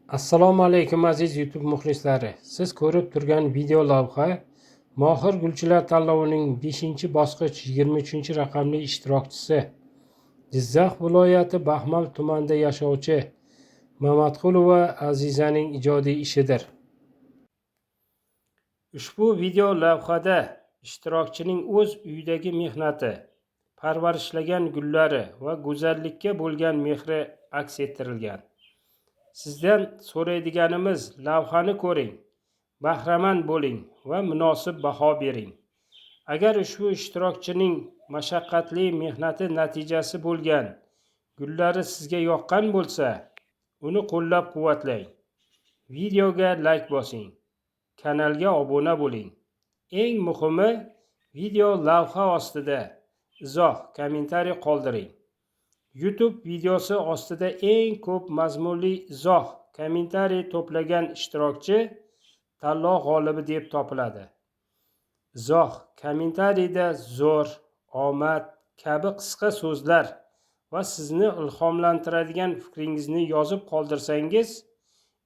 Assalomu alaykum aziz YouTube muxlislari. Siz ko'rib turgan video lavha Mohir gulchilar tanlovining 5-bosqich 23-raqamli ishtirokchisi Jizzax viloyati Baxmal tumanida yashovchi Mamatqulova Azizaning ijodiy ishidir. Ushbu video lavhada ishtirokchining o'z uyidagi mehnati, parvarishlagan gullari va go'zallikka bo'lgan mehri aks ettirilgan. Sizdan so'raydiganimiz, lavhani ko'ring, bahramand bo'ling va munosib baho bering. Agar ushbu ishtirokchining mashaqqatli mehnati natijasi bo'lgan gullari sizga yoqqan bo'lsa, uni qo'llab-quvvatlang. Videoga like bosing, kanalga obuna bo'ling. Eng muhimi, video lavha ostida izoh, kommentariy qoldiring. YouTube videosi ostida eng ko'p mazmunli izoh, kommentariy to'plagan ishtirokchi tanlov g'olibi deb topiladi. Izoh, kommentariyda zo'r, omad kabi qisqa so'zlar va sizni ilhomlantiradigan fikringizni yozib qoldirsangiz,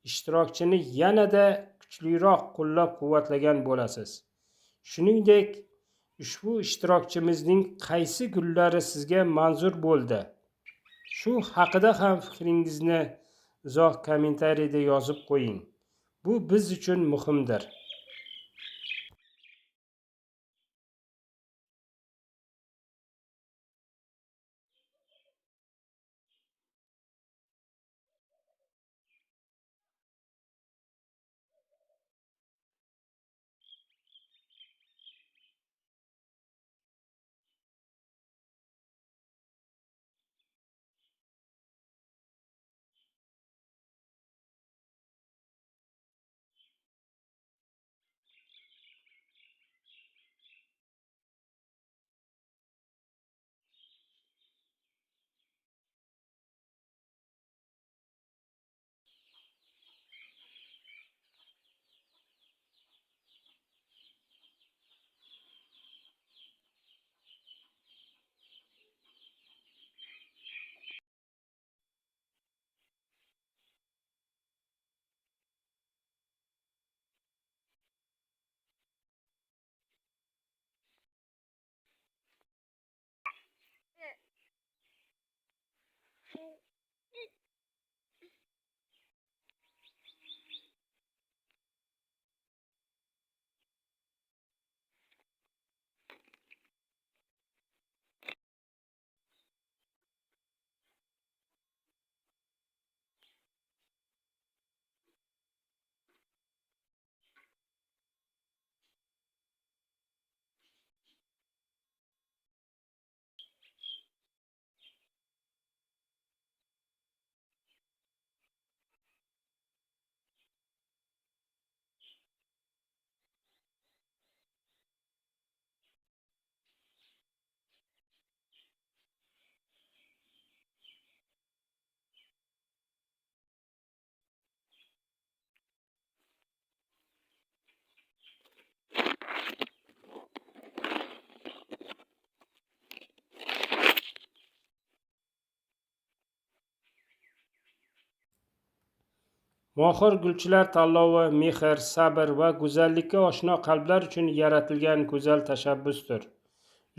ishtirokchini yanada kuchliroq qo'llab-quvvatlagan bo'lasiz. Shuningdek, ushbu ishtirokchimizning qaysi gullari sizga manzur bo'ldi, shu haqida ham fikringizni izoh kommentariyda yozib qo'ying. Bu biz uchun muhimdir. Mohir gulchilar tanlovi mehr, sabr va go'zallikka oshno qalblar uchun yaratilgan go'zal tashabbusdir.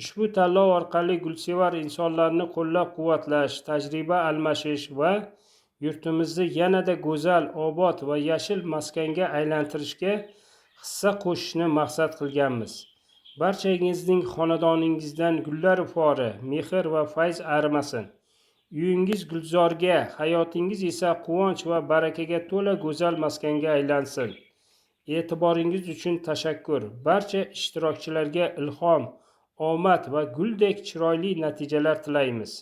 Ushbu tanlov orqali gulsevar insonlarni qo'llab-quvvatlash, tajriba almashish va yurtimizni yanada go'zal, obod va yashil maskanga aylantirishga hissa qo'shishni maqsad qilganmiz. Barchangizning xonadoningizdan gullar ifori, mehr va fayz arimasin. Uyingiz gulzorga, hayotingiz esa quvonch va barakaga to'la go'zal maskanga aylansin. E'tiboringiz uchun tashakkur. Barcha ishtirokchilarga ilhom, omad va guldek chiroyli natijalar tilaymiz.